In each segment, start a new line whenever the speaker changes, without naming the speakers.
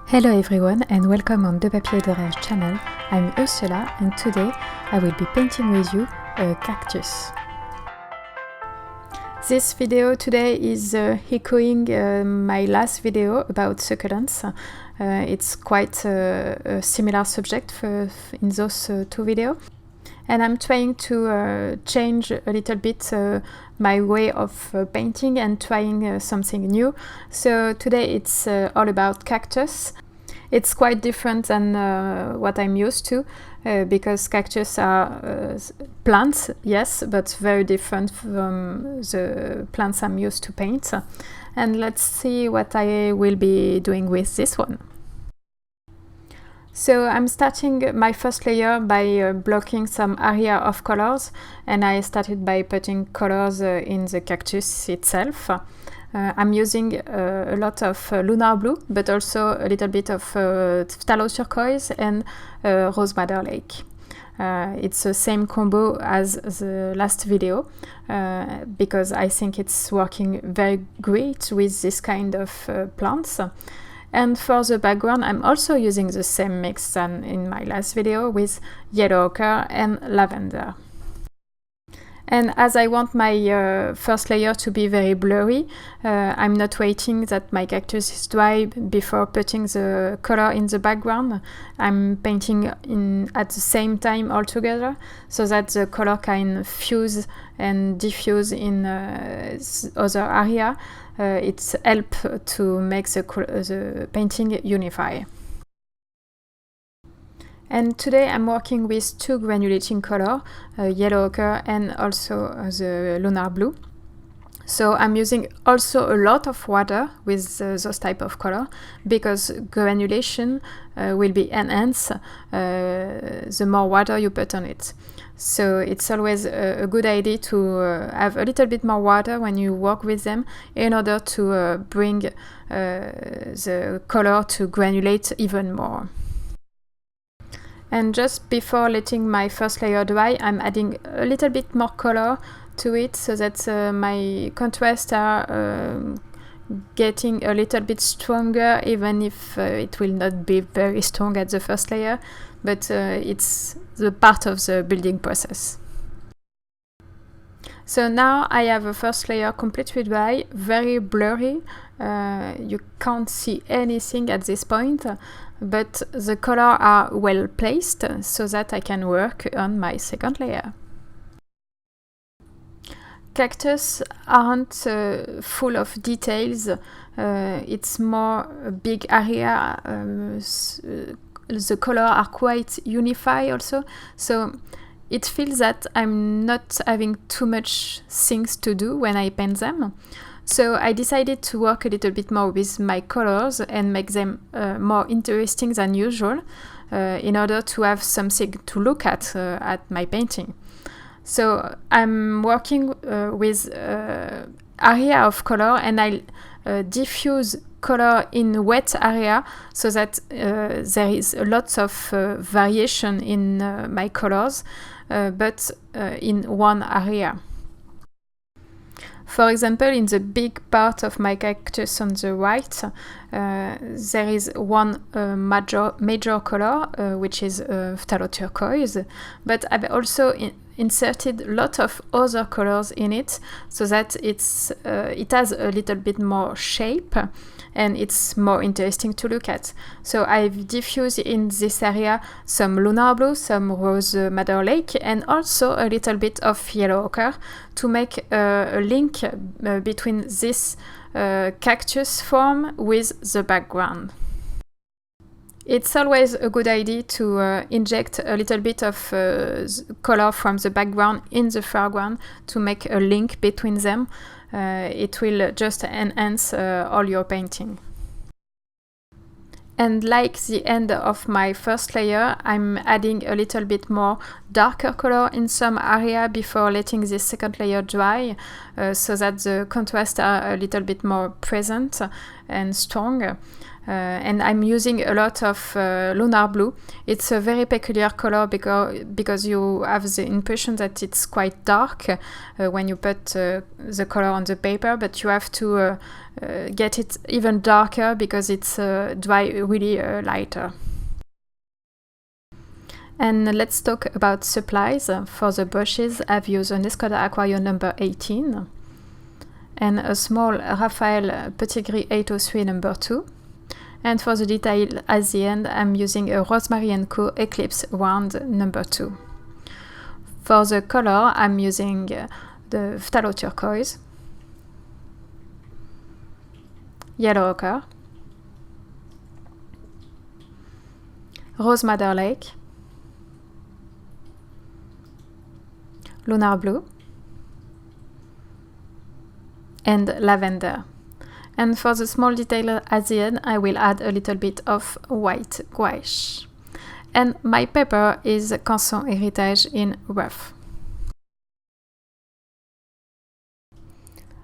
Hello everyone and welcome on De Papier de Rêve channel. I'm Ursula and today I will be painting with you a cactus. This video today is echoing my last video about succulents. It's quite a similar subject in those two videos. And I'm trying to change a little bit my way of painting and trying something new. So today it's all about cactus. It's quite different than what I'm used to because cactus are plants, yes, but very different from the plants I'm used to paint. And let's see what I will be doing with this one. So I'm starting my first layer by blocking some area of colors, and I started by putting colors in the cactus itself. I'm using a lot of Lunar blue, but also a little bit of Phtalo turquoise and Rosemary lake. It's the same combo as the last video because I think it's working very great with this kind of plants. And for the background, I'm also using the same mix than in my last video with yellow ochre and lavender. And as I want my first layer to be very blurry, I'm not waiting that my cactus is dry before putting the color in the background. I'm painting at the same time all together so that the color can fuse and diffuse in other area. It helps to make the painting unify. And today I'm working with two granulating color, yellow ochre and also the lunar blue. So I'm using also a lot of water with those type of color because granulation will be enhanced the more water you put on it. So it's always a good idea to have a little bit more water when you work with them in order to bring the color to granulate even more. And just before letting my first layer dry, I'm adding a little bit more color to it so that my contrasts are getting a little bit stronger, even if it will not be very strong at the first layer, but it's the part of the building process. So now I have a first layer completely dry, very blurry. You can't see anything at this point, but the colors are well placed so that I can work on my second layer. Cactus aren't full of details, it's more a big area. The colors are quite unified also, so it feels that I'm not having too much things to do when I paint them. So I decided to work a little bit more with my colors and make them more interesting than usual in order to have something to look at my painting. So I'm working with area of color, and I diffuse color in wet area so that there is lots of variation in my colors, but in one area. For example, in the big part of my cactus on the right, there is one major color, which is Phtalo turquoise, but I've also inserted a lot of other colors in it so that it has a little bit more shape and it's more interesting to look at. So I've diffused in this area some lunar blue, some Rosemary lake, and also a little bit of yellow ochre to make a link between this cactus form with the background. It's always a good idea to inject a little bit of color from the background in the foreground to make a link between them. It will just enhance all your painting. And like the end of my first layer, I'm adding a little bit more darker color in some area before letting this second layer dry, so that the contrasts are a little bit more present and strong. and I'm using a lot of Lunar blue. It's a very peculiar color because you have the impression that it's quite dark when you put the color on the paper, but you have to get it even darker because it's dry really lighter. And let's talk about supplies. For the brushes, I've used an Escoda Aquario number 18 and a small Raphaël Petit Gris 803 number 2. And for the detail at the end, I'm using a Rosemary Co Eclipse wand number 2. For the color, I'm using the Phtalo turquoise, yellow ochre, rose madder lake, Lunar blue, and lavender. And for the small detail at the end, I will add a little bit of white gouache. And my paper is Canson Héritage in rough.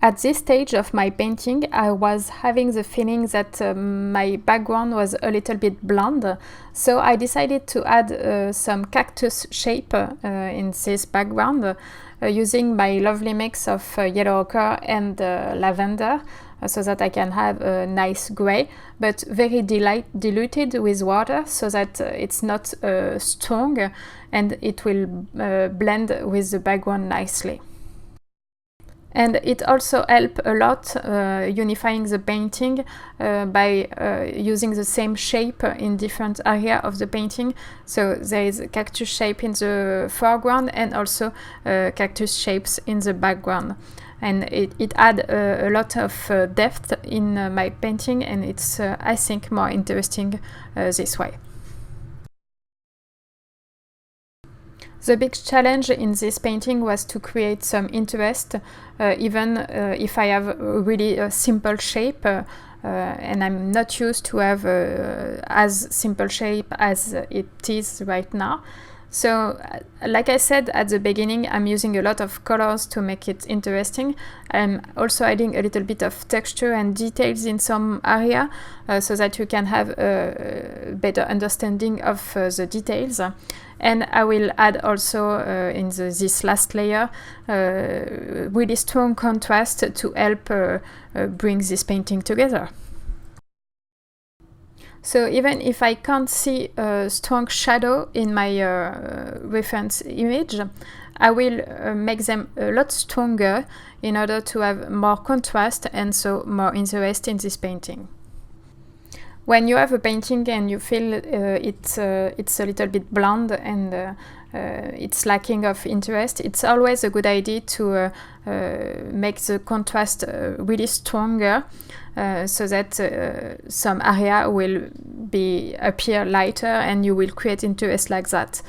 At this stage of my painting, I was having the feeling that my background was a little bit blonde, so I decided to add some cactus shape in this background using my lovely mix of yellow ochre and lavender, so that I can have a nice gray, but very diluted with water, so that it's not strong and it will blend with the background nicely. And it also helps a lot unifying the painting by using the same shape in different areas of the painting. So there is cactus shape in the foreground and also cactus shapes in the background. And it adds a lot of depth in my painting, and it's, I think, more interesting this way. The big challenge in this painting was to create some interest, even if I have a really simple shape, and I'm not used to have as simple shape as it is right now. So, like I said at the beginning, I'm using a lot of colors to make it interesting. I'm also adding a little bit of texture and details in some area so that you can have a better understanding of the details. And I will add also in this last layer really strong contrast to help bring this painting together. So even if I can't see a strong shadow in my reference image, I will make them a lot stronger in order to have more contrast and so more interest in this painting. When you have a painting and you feel it's a little bit bland and it's lacking of interest, it's always a good idea to make the contrast really stronger so that some area will appear lighter and you will create interest like that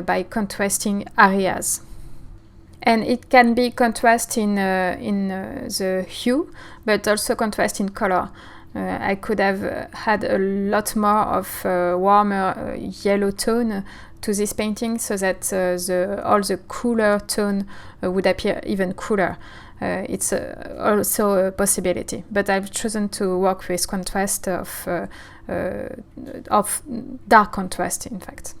by contrasting areas. And it can be contrast in the hue, but also contrast in color. I could have had a lot more of warmer yellow tone to this painting so that all the cooler tone would appear even cooler. It's also a possibility, but I've chosen to work with contrast of dark contrast, in fact.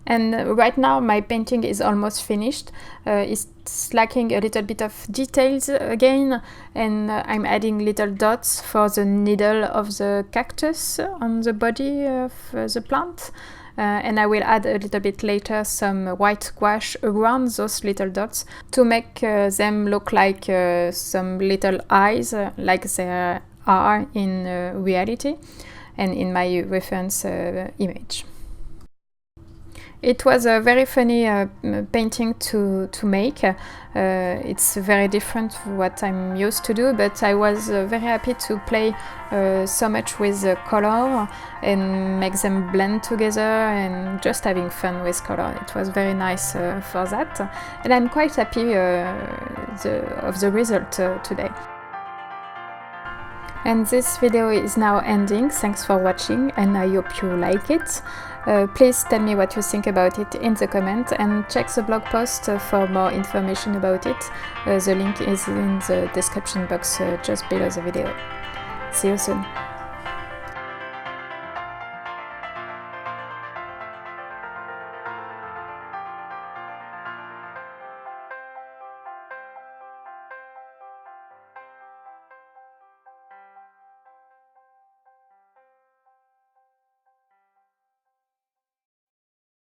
And right now my painting is almost finished. It's lacking a little bit of details again, and I'm adding little dots for the needle of the cactus on the body of the plant. And I will add a little bit later some white gouache around those little dots to make them look like some little eyes, like they are in reality and in my reference image. It was a very funny painting to make. It's very different from what I'm used to do, but I was very happy to play so much with color and make them blend together and just having fun with color. It was very nice for that, and I'm quite happy of the result today. And this video is now ending. Thanks for watching and I hope you like it. Please tell me what you think about it in the comment and check the blog post for more information about it. The link is in the description box just below the video. See you soon.